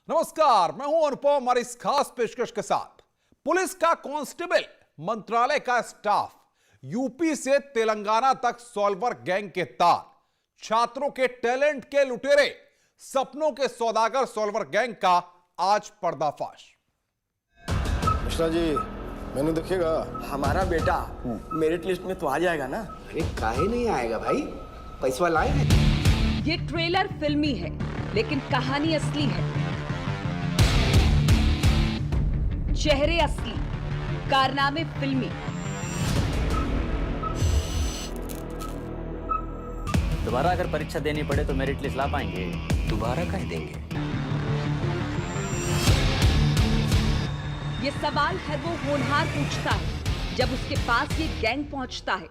नमस्कार, मैं हूं अनुपम। हमारी इस खास पेशकश के साथ पुलिस का कांस्टेबल, मंत्रालय का स्टाफ, यूपी से तेलंगाना तक सॉल्वर गैंग के तार, छात्रों के टैलेंट के लुटेरे, सपनों के सौदागर सॉल्वर गैंग का आज पर्दाफाश। मिश्रा जी, मेनू देखिएगा। हमारा बेटा मेरिट लिस्ट में तो आ जाएगा ना? अरे काहे नहीं आएगा भाई, पैसा लाए हैं। ये ट्रेलर फिल्मी है लेकिन कहानी असली है। चेहरे असली, कारनामे फिल्मी। दोबारा अगर परीक्षा देनी पड़े तो मेरिट लिस्ट ला पाएंगे? दोबारा कह देंगे। ये सवाल है वो होनहार पूछता है जब उसके पास ये गैंग पहुंचता है,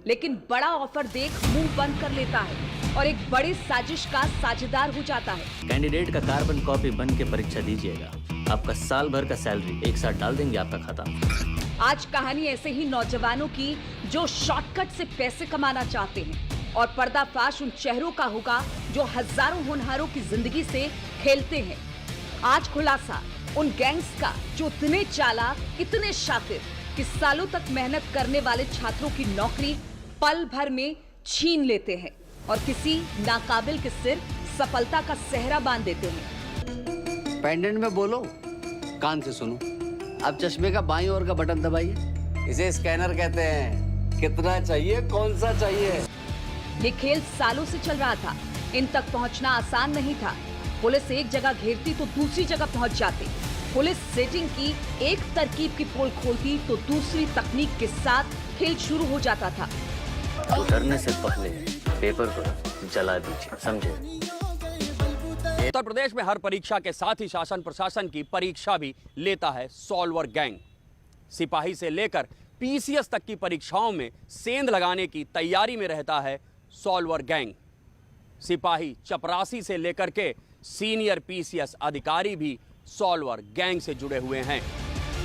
लेकिन बड़ा ऑफर देख मुंह बंद कर लेता है और एक बड़ी साजिश का साझेदार हो जाता है। कैंडिडेट का कार्बन कॉपी बन के परीक्षा दीजिएगा, आपका साल भर का सैलरी एक साथ डाल देंगे आपका खाता। आज कहानी ऐसे ही नौजवानों की जो शॉर्टकट से पैसे कमाना चाहते हैं, और पर्दाफाश उन चेहरों का होगा जो हजारों होनहारों की जिंदगी से खेलते हैं। आज खुलासा उन गैंग्स का जो इतने चालाक, इतने शातिर कि सालों तक मेहनत करने वाले छात्रों की नौकरी पल भर में छीन लेते हैं और किसी नाकाबिल के सिर सफलता का सेहरा बांध देते हैं। पेंडेंट में बोलो, कान से सुनो। अब चश्मे का बाईं ओर का बटन दबाइए, इसे स्कैनर कहते हैं। कितना चाहिए, कौन सा चाहिए? ये खेल सालों से चल रहा था। इन तक पहुंचना आसान नहीं था। पुलिस एक जगह घेरती तो दूसरी जगह पहुंच जाती। पुलिस सेटिंग की एक तरकीब की पोल खोलती तो दूसरी तकनीक के साथ खेल शुरू हो जाता था। उतरने से पहले पेपर को जला दीजिए, समझे? उत्तर प्रदेश में हर परीक्षा के साथ ही शासन प्रशासन की परीक्षा भी लेता है सॉल्वर गैंग। सिपाही से लेकर पीसीएस तक की परीक्षाओं में सेंध लगाने की तैयारी में रहता है सॉल्वर गैंग। सिपाही चपरासी से लेकर के सीनियर पीसीएस अधिकारी भी सॉल्वर गैंग से जुड़े हुए हैं।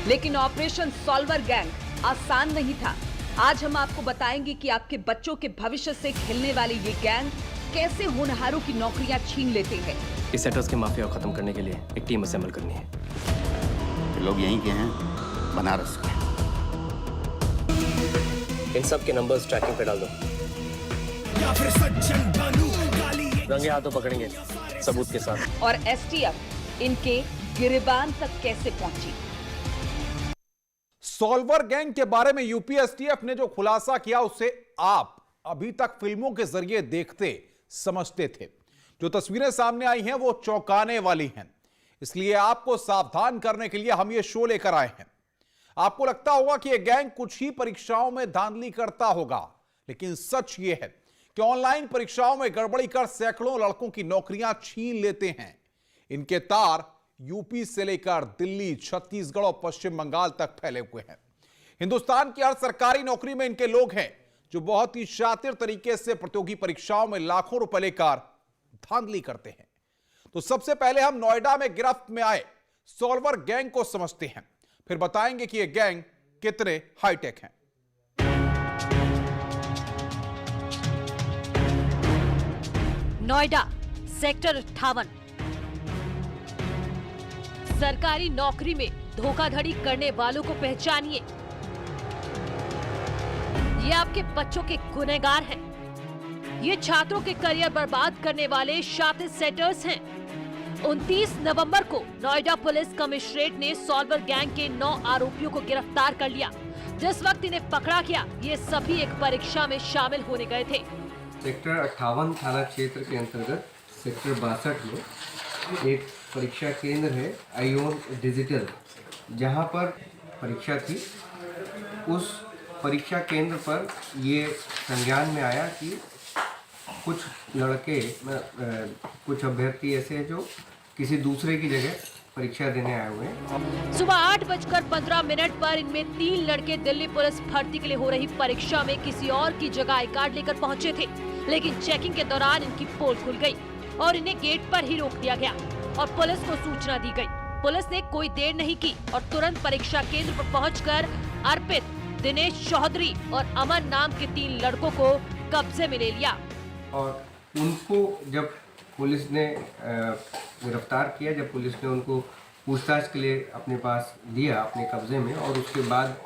लेकिन ऑपरेशन सॉल्वर गैंग आसान नहीं था। आज हम आपको बताएंगे कि आपके बच्चों के भविष्य से खेलने वाले ये गैंग कैसे होनहारों की नौकरियां छीन लेते हैं। इस सेटर्स की माफिया को खत्म करने के लिए एक टीम असेंबल करनी है। ये लोग यहीं के हैं, बनारस के। इन सब के नंबर्स ट्रैकिंग पे डाल दो। रंगे हाथों पकड़ेंगे सबूत के साथ। और एसटीएफ इनके गिरेबान तक कैसे पहुंची। सॉल्वर गैंग के बारे में यूपी एसटीएफ ने जो खुलासा किया उसे आप अभी तक फिल्मों के जरिए देखते समझते थे। जो तस्वीरें सामने आई हैं वो चौंकाने वाली हैं। इसलिए आपको सावधान करने के लिए हम ये शो लेकर आए हैं। आपको लगता होगा कि यह गैंग कुछ ही परीक्षाओं में धांधली करता होगा, लेकिन सच ये है कि ऑनलाइन परीक्षाओं में गड़बड़ी कर सैकड़ों लड़कों की नौकरियां छीन लेते हैं। इनके तार यूपी से लेकर दिल्ली, छत्तीसगढ़ और पश्चिम बंगाल तक फैले हुए हैं। हिंदुस्तान की हर सरकारी नौकरी में इनके लोग हैं जो बहुत ही शातिर तरीके से प्रतियोगी परीक्षाओं में लाखों रुपए लेकर धांधली करते हैं। तो सबसे पहले हम नोएडा में गिरफ्त में आए सॉल्वर गैंग को समझते हैं, फिर बताएंगे कि यह गैंग कितने हाईटेक हैं। नोएडा सेक्टर 58। सरकारी नौकरी में धोखाधड़ी करने वालों को पहचानिए। ये आपके बच्चों के गुनहगार हैं। ये छात्रों के करियर बर्बाद करने वाले शातिर सेटर्स हैं। 29 नवंबर को नोएडा पुलिस कमिश्नरेट ने सॉल्वर गैंग के 9 आरोपियों को गिरफ्तार कर लिया। जिस वक्त इन्हें पकड़ा गया, ये सभी एक परीक्षा में शामिल होने गए थे। सेक्टर 58 थाना क्षेत्र के अंतर्गत सेक्टर 62 में एक परीक्षा केंद्र है आयोन डिजिटल, जहां पर परीक्षा थी। उस परीक्षा केंद्र पर ये संज्ञान में आया कि कुछ लड़के, कुछ अभ्यर्थी ऐसे हैं जो किसी दूसरे की जगह परीक्षा देने आए हुए हैं। सुबह 8:15 पर इनमें 3 लड़के दिल्ली पुलिस भर्ती के लिए हो रही परीक्षा में किसी और की जगह आई कार्ड लेकर पहुंचे थे, लेकिन चेकिंग के दौरान इनकी पोल खुल गई और इन्हें गेट पर ही रोक दिया गया और पुलिस को सूचना दी गई। पुलिस ने कोई देर नहीं की और तुरंत परीक्षा केंद्र पर पहुंचकर अर्पित, दिनेश चौधरी और अमन नाम के 3 लड़कों को कब्जे में ले लिया। और उनको जब पुलिस ने गिरफ्तार किया जब पुलिस ने उनको पूछताछ के लिए अपने पास लिया, अपने कब्जे में, और उसके बाद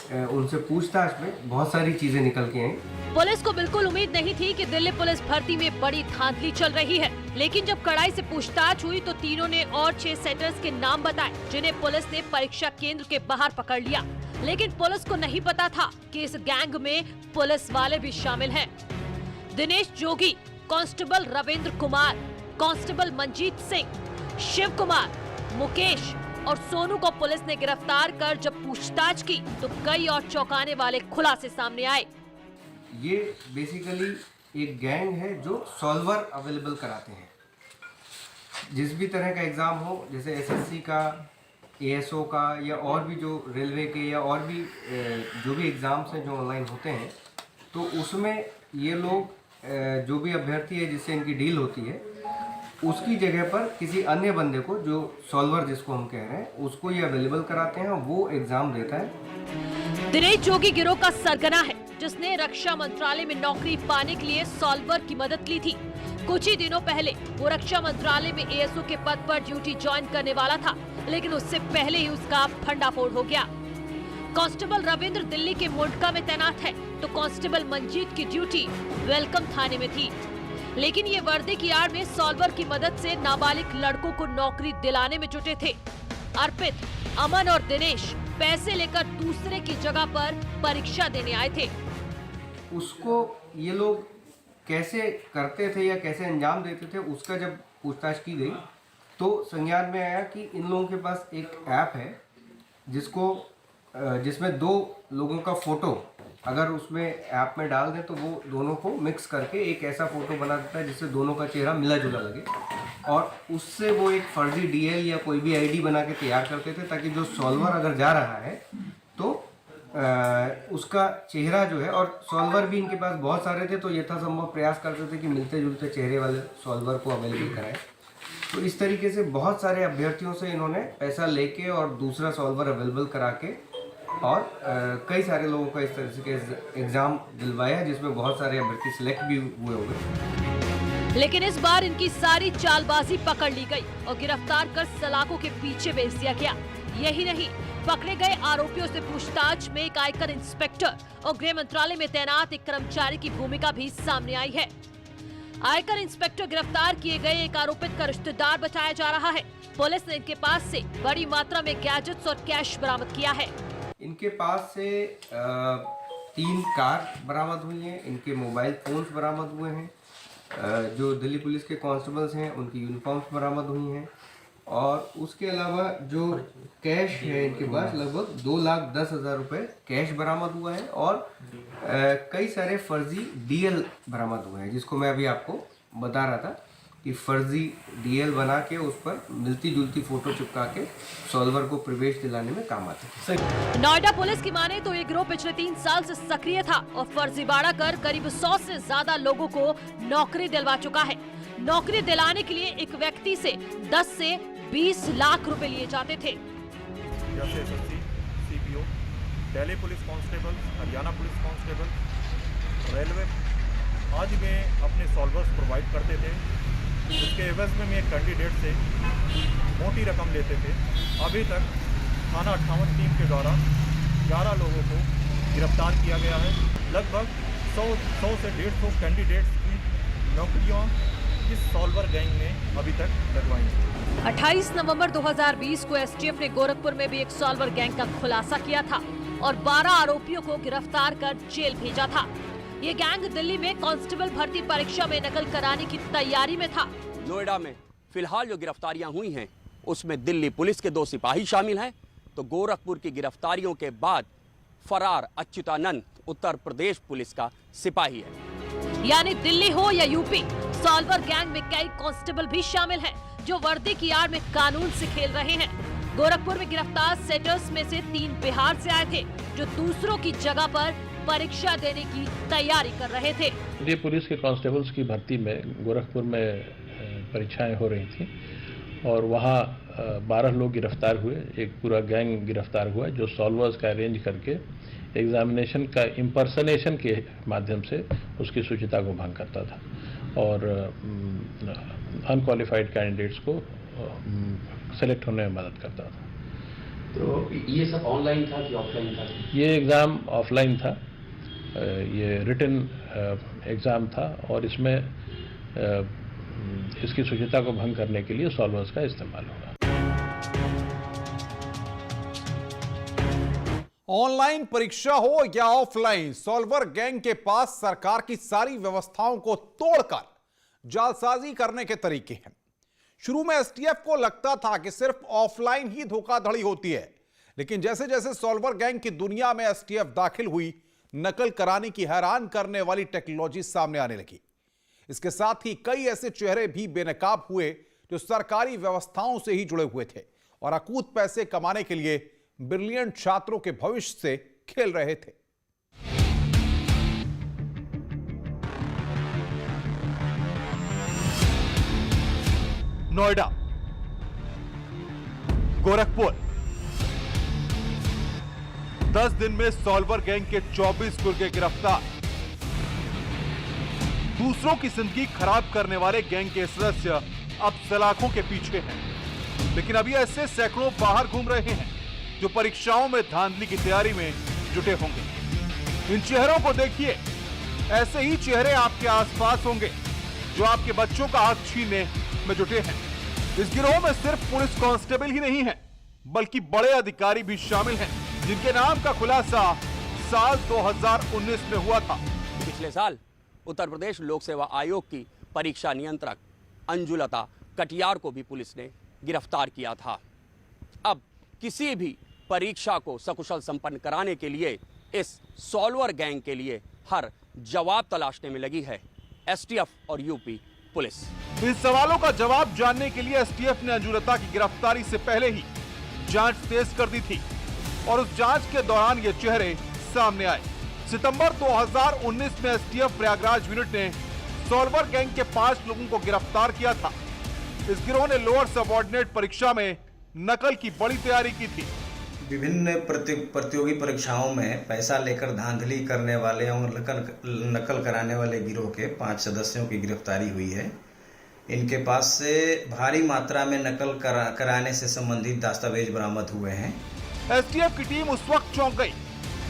उनसे पूछताछ में बहुत सारी चीजें निकल के आई। पुलिस को बिल्कुल उम्मीद नहीं थी कि दिल्ली पुलिस भर्ती में बड़ी धांधली चल रही है, लेकिन जब कड़ाई से पूछताछ हुई तो तीनों ने और 6 सेंटर्स के नाम बताए, जिन्हें पुलिस ने परीक्षा केंद्र के बाहर पकड़ लिया। लेकिन पुलिस को नहीं पता था कि इस गैंग में पुलिस वाले भी शामिल हैं। दिनेश जोगी, कांस्टेबल रविंद्र कुमार, कांस्टेबल मंजीत सिंह, शिव कुमार, मुकेश और सोनू को पुलिस ने गिरफ्तार कर जब पूछताछ की तो कई और चौंकाने वाले खुलासे सामने आए। ये बेसिकली एक गैंग है जो सॉल्वर अवेलेबल कराते हैं। जिस भी तरह का एग्ज़ाम हो, जैसे एसएससी का, एएसओ का, या और भी जो रेलवे के या और भी जो भी एग्ज़ाम्स हैं जो ऑनलाइन होते हैं, तो उसमें ये लोग जो भी अभ्यर्थी है जिससे इनकी डील होती है, उसकी जगह पर किसी अन्य बंदे को, जो सॉल्वर जिसको हम कह रहे हैं, उसको ये अवेलेबल कराते हैं और वो एग्ज़ाम देता है। दिनेश जोगी गिरोह का सरगना है, जिसने रक्षा मंत्रालय में नौकरी पाने के लिए सॉल्वर की मदद ली थी। कुछ ही दिनों पहले वो रक्षा मंत्रालय में एएसओ के पद पर ड्यूटी ज्वाइन करने वाला था, लेकिन उससे पहले ही उसका फंडाफोड़ हो गया। कांस्टेबल रविंद्र दिल्ली के मोंडका में तैनात है, तो कांस्टेबल मंजीत की ड्यूटी वेलकम थाने में थी। लेकिन ये वर्दी की आड़ में सॉल्वर की मदद से नाबालिग लड़कों को नौकरी दिलाने में जुटे थे। अर्पित, अमन और दिनेश पैसे लेकर दूसरे की जगह पर परीक्षा देने आए थे। उसको ये लोग कैसे करते थे या कैसे अंजाम देते थे, उसका जब पूछताछ की गई तो संज्ञान में आया कि इन लोगों के पास एक ऐप है जिसमें 2 लोगों का फोटो अगर उसमें ऐप में डाल दें तो वो दोनों को मिक्स करके एक ऐसा फोटो बना देता है जिससे दोनों का चेहरा मिला जुला लगे, और उससे वो एक फर्जी डीएल या कोई भी आईडी बना के तैयार करते थे, ताकि जो सॉल्वर अगर जा रहा है तो उसका चेहरा जो है, और सॉल्वर भी इनके पास बहुत सारे थे, तो यथासंभव प्रयास करते थे कि मिलते जुलते चेहरे वाले सॉल्वर को अवेलेबल कराएं। तो इस तरीके से बहुत सारे अभ्यर्थियों से इन्होंने पैसा लेके और दूसरा सॉल्वर अवेलेबल करा के और कई सारे लोगों का इस तरह से एग्जाम दिलवाया, जिसमें बहुत सारे अभ्यर्थी सिलेक्ट भी हुए होंगे। लेकिन इस बार इनकी सारी चालबाजी पकड़ ली गई और गिरफ्तार कर सलाखों के पीछे भेज दिया गया। यही नहीं, पकड़े गए आरोपियों से पूछताछ में एक आयकर इंस्पेक्टर और गृह मंत्रालय में तैनात एक कर्मचारी की भूमिका भी सामने आई है। आयकर इंस्पेक्टर गिरफ्तार किए गए एक आरोपित का रिश्तेदार बताया जा रहा है। पुलिस ने इनके पास से बड़ी मात्रा में गैजेट्स और कैश बरामद किया है। इनके पास से 3 कार बरामद हुई हैं, इनके मोबाइल फोन्स बरामद हुए हैं, जो दिल्ली पुलिस के कांस्टेबल्स हैं उनकी यूनिफॉर्म्स बरामद हुई हैं, और उसके अलावा जो कैश है इनके पास लगभग 2,10,000 रुपये कैश बरामद हुआ है, और कई सारे फर्जी डीएल बरामद हुए हैं, जिसको मैं अभी आपको बता रहा था कि फर्जी डीएल बना के उस पर मिलती जुलती फोटो चिपका के सॉल्वर को प्रवेश दिलाने में काम आते हैं। नोएडा पुलिस की माने तो ये गिरोह पिछले 3 साल से सक्रिय था और फर्जीवाड़ा कर करीब 100 से ज्यादा लोगों को नौकरी दिलवा चुका है। नौकरी दिलाने के लिए एक व्यक्ति से 10 से 20 लाख रुपए लिए जाते थे। जैसे SSC, CPO, Delhi police constable, Haryana police constable, railway आज में अपने सॉल्वर्स प्रोवाइड करते थे, जिसके एवज में एक कैंडिडेट से मोटी रकम लेते थे। अभी तक थाना 58 टीम के द्वारा 11 लोगों को गिरफ्तार किया गया है। लगभग 100 से 150 कैंडिडेट्स की नौकरियां इस सॉल्वर गैंग ने अभी तक लगवाई हैं। 28 नवंबर 2020 को एसटीएफ ने गोरखपुर में भी एक सॉल्वर गैंग का खुलासा किया था और 12 आरोपियों को गिरफ्तार कर जेल भेजा था। ये गैंग दिल्ली में कांस्टेबल भर्ती परीक्षा में नकल कराने की तैयारी में था। नोएडा में फिलहाल जो गिरफ्तारियां हुई हैं उसमें दिल्ली पुलिस के 2 सिपाही शामिल हैं, तो गोरखपुर की गिरफ्तारियों के बाद फरार अच्युतानंद उत्तर प्रदेश पुलिस का सिपाही है। यानी दिल्ली हो या यूपी, सॉल्वर गैंग में कई कांस्टेबल भी शामिल हैं, जो वर्दी की आड़ में कानून से खेल रहे हैं। गोरखपुर में गिरफ्तार सेटर्स में से 3 बिहार से आए थे, जो दूसरों की जगह पर परीक्षा देने की तैयारी कर रहे थे। दिल्ली पुलिस के कांस्टेबल्स की भर्ती में गोरखपुर में परीक्षाएं हो रही थी और वहाँ 12 लोग गिरफ्तार हुए। एक पूरा गैंग गिरफ्तार हुआ जो सॉल्वर्स का अरेंज करके एग्जामिनेशन का इम्पर्सनेशन के माध्यम से उसकी शुचिता को भंग करता था और अनक्वालिफाइड कैंडिडेट्स को सेलेक्ट होने में मदद करता था। तो ये सब ऑनलाइन था कि ऑफलाइन था? ये एग्ज़ाम ऑफलाइन था, ये रिटन एग्ज़ाम था और इसमें इसकी शुचिता को भंग करने के लिए सॉल्वर्स का इस्तेमाल होगा। ऑनलाइन परीक्षा हो या ऑफलाइन, सॉल्वर गैंग के पास सरकार की सारी व्यवस्थाओं को तोड़कर जालसाजी करने के तरीके हैं। शुरू में एसटीएफ को लगता था कि सिर्फ ऑफलाइन ही धोखाधड़ी होती है, लेकिन जैसे जैसे सॉल्वर गैंग की दुनिया में एसटीएफ दाखिल हुई, नकल कराने की हैरान करने वाली टेक्नोलॉजी सामने आने लगी। इसके साथ ही कई ऐसे चेहरे भी बेनकाब हुए जो सरकारी व्यवस्थाओं से ही जुड़े हुए थे और अकूत पैसे कमाने के लिए ब्रिलियंट छात्रों के भविष्य से खेल रहे थे। नोएडा, गोरखपुर, 10 दिन में सॉल्वर गैंग के 24 गुर्गे गिरफ्तार। दूसरों की जिंदगी खराब करने वाले गैंग के सदस्य अब सलाखों के पीछे हैं, लेकिन अभी ऐसे सैकड़ों बाहर घूम रहे हैं जो परीक्षाओं में धांधली की तैयारी में जुटे होंगे। इन चेहरों को देखिए, ऐसे ही चेहरे आपके आसपास होंगे जो आपके बच्चों का हक छीनने में जुटे हैं। इस गिरोह में सिर्फ पुलिस कांस्टेबल ही नहीं है, बल्कि बड़े अधिकारी भी शामिल हैं, जिनके नाम का खुलासा साल 2019 में हुआ था। पिछले साल उत्तर प्रदेश लोक सेवा आयोग की परीक्षा नियंत्रक अंजुलता कटियार को भी पुलिस ने गिरफ्तार किया था। अब किसी भी परीक्षा को सकुशल संपन्न कराने के लिए इस सॉल्वर गैंग के लिए हर जवाब तलाशने में लगी है एसटीएफ और यूपी पुलिस। इन सवालों का जवाब जानने के लिए एसटीएफ ने अंजुलता की गिरफ्तारी से पहले ही जांच तेज कर दी थी और उस जांच के दौरान ये चेहरे सामने आए। सितंबर 2019 में एसटीएफ प्रयागराज यूनिट ने सॉल्वर गैंग के 5 लोगों को गिरफ्तार किया था। इस गिरोह ने लोअर सबऑर्डिनेट परीक्षा में नकल की बड़ी तैयारी की थी। विभिन्न प्रतियोगी परीक्षाओं में पैसा लेकर धांधली करने वाले और नकल कराने वाले गिरोह के 5 सदस्यों की गिरफ्तारी हुई है। इनके पास से भारी मात्रा में नकल कराने से संबंधित दस्तावेज बरामद हुए हैं। एसटीएफ की टीम उस वक्त चौंक गई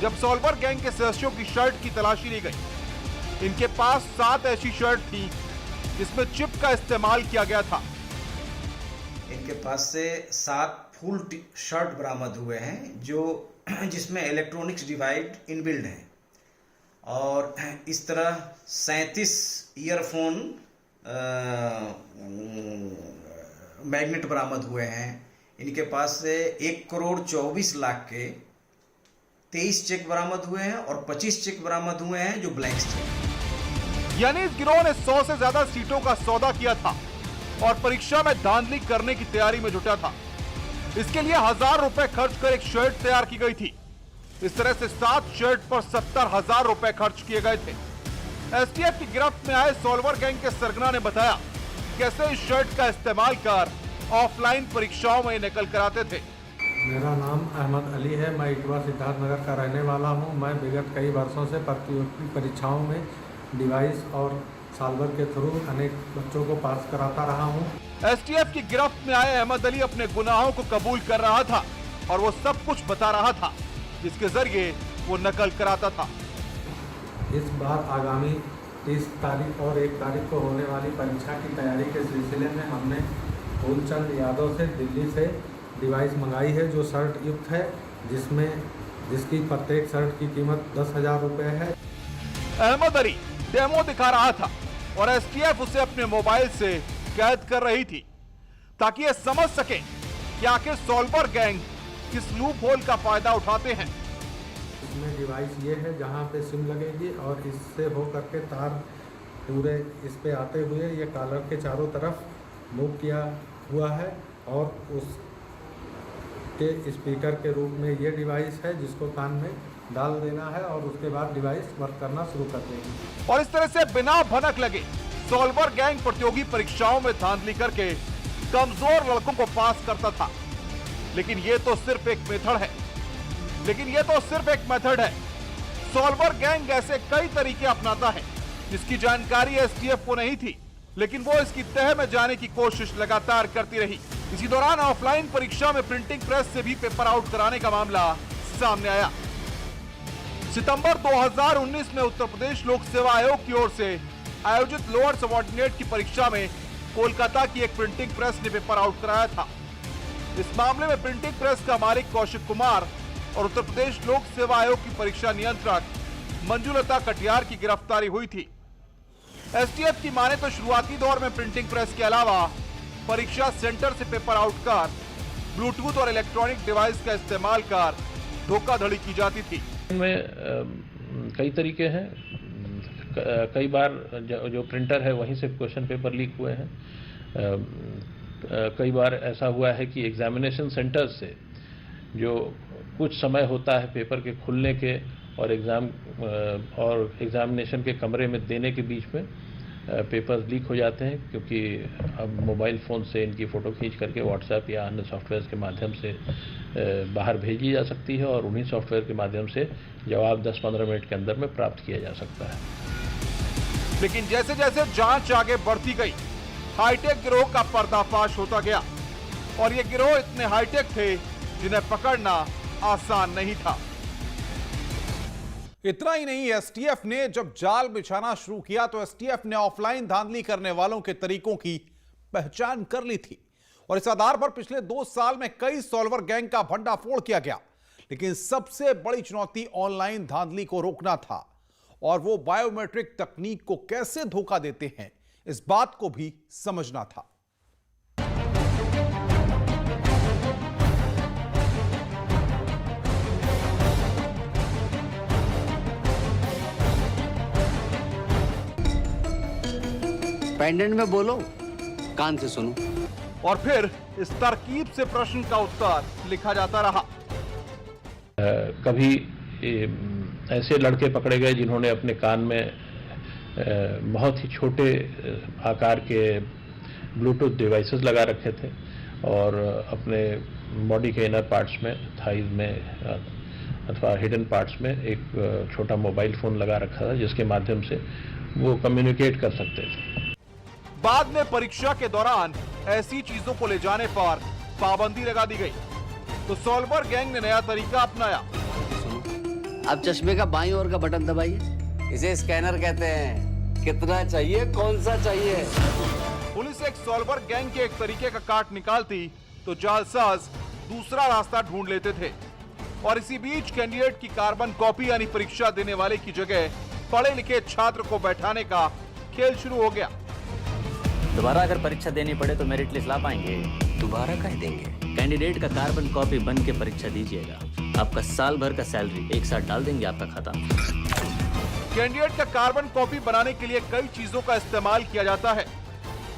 जब सॉल्वर गैंग के सदस्यों की शर्ट की तलाशी ली गई। इनके पास 7 ऐसी शर्ट थी जिसमें चिप का इस्तेमाल किया गया था। इनके पास से 7 फुल शर्ट बरामद हुए हैं जिसमें इलेक्ट्रॉनिक्स डिवाइस इनबिल्ड है और इस तरह 37 ईयरफोन मैग्नेट बरामद हुए हैं। इनके पास से 1,24,00,000 के 23 चेक बरामद हुए हैं और 25 चेक बरामद हुए हैं जो ब्लैंक चेक। यानी इस गिरोह ने 100 से ज्यादा सीटों का सौदा किया था और परीक्षा में धांधली करने की तैयारी में जुटा था। इसके लिए 1000 रुपए खर्च कर एक शर्ट तैयार की गई थी। इस तरह से 7 शर्ट पर 70,000 रुपए खर्च किए गए थे। एसटीएफ की गिरफ्त में आए सॉल्वर गैंग के सरगना ने बताया कैसे इस शर्ट का इस्तेमाल कर ऑफलाइन परीक्षाओं में नकल कराते थे। मेरा नाम अहमद अली है। मैं इटवा सिद्धार्थनगर का रहने वाला हूं। मैं विगत कई वर्षों से प्रतियोगी परीक्षाओं में डिवाइस और सॉल्वर के थ्रू अनेक बच्चों को पास कराता रहा हूं। एसटीएफ की गिरफ्त में आए अहमद अली अपने गुनाहों को कबूल कर रहा था और वो सब कुछ बता रहा था जिसके जरिए वो नकल कराता था। इस बार आगामी 30 तारीख और 1 तारीख को होने वाली परीक्षा की तैयारी के सिलसिले में हमने फूलचंद यादव से दिल्ली से डिवाइस मंगाई है जो शर्ट युक्त है, जिसकी प्रत्येक शर्ट की कीमत 10,000 रुपये है। अहमद अली डेमो दिखा रहा था और एसटीएफ उसे अपने मोबाइल से कैद कर रही थी ताकि ये समझ सके कि आखिर सॉल्वर गैंग किस लूप होल का फायदा उठाते हैं। इसमें डिवाइस ये है जहाँ पे सिम लगेगी और इससे होकर के तार पूरे इस पे आते हुए ये कॉलर के चारों तरफ मूव किया हुआ है और उसके स्पीकर के रूप में ये डिवाइस है जिसको कान में डाल देना है और उसके बाद डिवाइस वर्क करना शुरू कर देगी। और इस तरह से बिना भनक लगे सॉल्वर गैंग प्रतियोगी परीक्षाओं में धांधली करके कमजोर लड़कों को पास करता था। लेकिन ये तो सिर्फ एक मेथड है। सॉल्वर गैंग ऐसे कई तरीके अपनाता है जिसकी जानकारी एसटीएफ को नहीं थी, लेकिन वो इसकी तह में जाने की कोशिश लगातार करती रही। इसी दौरान ऑफलाइन परीक्षा में प्रिंटिंग प्रेस से भी पेपर आउट कराने का मामला सामने आया। सितंबर 2019 में उत्तर प्रदेश लोक सेवा आयोग की ओर से आयोजित लोअर सबऑर्डिनेट की परीक्षा में कोलकाता की एक प्रिंटिंग प्रेस ने पेपर आउट कराया था। इस मामले में प्रिंटिंग प्रेस का मालिक कौशिक कुमार और उत्तर प्रदेश लोक सेवा आयोग की परीक्षा नियंत्रक मंजुलता कटियार की गिरफ्तारी हुई थी। एसटीएफ की माने तो शुरुआती दौर में प्रिंटिंग प्रेस के अलावा परीक्षा सेंटर से पेपर आउट कर ब्लूटूथ और इलेक्ट्रॉनिक डिवाइस का इस्तेमाल कर धोखाधड़ी की जाती थी। इनमें कई तरीके हैं। कई बार जो प्रिंटर है वहीं से क्वेश्चन पेपर लीक हुए हैं। कई बार ऐसा हुआ है कि एग्जामिनेशन सेंटर से जो कुछ समय होता है पेपर के खुलने के और एग्जामिनेशन के कमरे में देने के बीच में पेपर्स लीक हो जाते हैं, क्योंकि अब मोबाइल फ़ोन से इनकी फ़ोटो खींच करके व्हाट्सएप या अन्य सॉफ्टवेयर के माध्यम से बाहर भेजी जा सकती है और उन्हीं सॉफ्टवेयर के माध्यम से जवाब 10-15 मिनट के अंदर में प्राप्त किया जा सकता है। लेकिन जैसे जैसे जांच आगे बढ़ती गई, हाईटेक गिरोह का पर्दाफाश होता गया और ये गिरोह इतने हाईटेक थे जिन्हें पकड़ना आसान नहीं था। इतना ही नहीं, एसटीएफ ने जब जाल बिछाना शुरू किया तो एसटीएफ ने ऑफलाइन धांधली करने वालों के तरीकों की पहचान कर ली थी और इस आधार पर पिछले 2 साल में कई सॉल्वर गैंग का भंडाफोड़ किया गया। लेकिन सबसे बड़ी चुनौती ऑनलाइन धांधली को रोकना था और वो बायोमेट्रिक तकनीक को कैसे धोखा देते हैं, इस बात को भी समझना था। पेंडेंट में बोलो, कान से सुनो। और फिर इस तरकीब से प्रश्न का उत्तर लिखा जाता रहा। कभी ऐसे लड़के पकड़े गए जिन्होंने अपने कान में बहुत ही छोटे आकार के ब्लूटूथ डिवाइसेस लगा रखे थे और अपने बॉडी के इनर पार्ट्स में, थाइज में अथवा हिडन पार्ट्स में एक छोटा मोबाइल फोन लगा रखा था जिसके माध्यम से वो कम्युनिकेट कर सकते थे। बाद में परीक्षा के दौरान ऐसी चीजों को ले जाने पर पाबंदी लगा दी गई तो सॉल्वर गैंग ने नया तरीका अपनाया। अब चश्मे का बाईं ओर का बटन दबाइए, इसे स्कैनर कहते हैं। कितना चाहिए, कौन सा चाहिए? पुलिस एक सॉल्वर गैंग के एक तरीके का काट निकालती तो जालसाज दूसरा रास्ता ढूंढ लेते थे और इसी बीच कैंडिडेट की कार्बन कॉपी यानी परीक्षा देने वाले की जगह पढ़े लिखे छात्र को बैठाने का खेल शुरू हो गया। दोबारा अगर परीक्षा देनी पड़े तो मेरिट लिस्ट ला पाएंगे? दोबारा कह देंगे। कैंडिडेट का कार्बन कॉपी बन के परीक्षा दीजिएगा, आपका साल भर का सैलरी एक साथ डाल देंगे आपका खाता में। कैंडिडेट का कार्बन कॉपी बनाने के लिए कई चीजों का इस्तेमाल किया जाता है।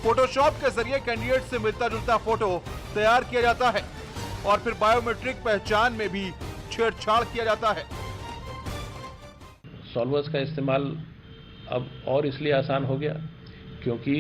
फोटोशॉप के जरिए कैंडिडेट से मिलता जुलता फोटो तैयार किया जाता है और फिर बायोमेट्रिक पहचान में भी छेड़छाड़ किया जाता है। सॉल्वर्स का इस्तेमाल अब और इसलिए आसान हो गया क्योंकि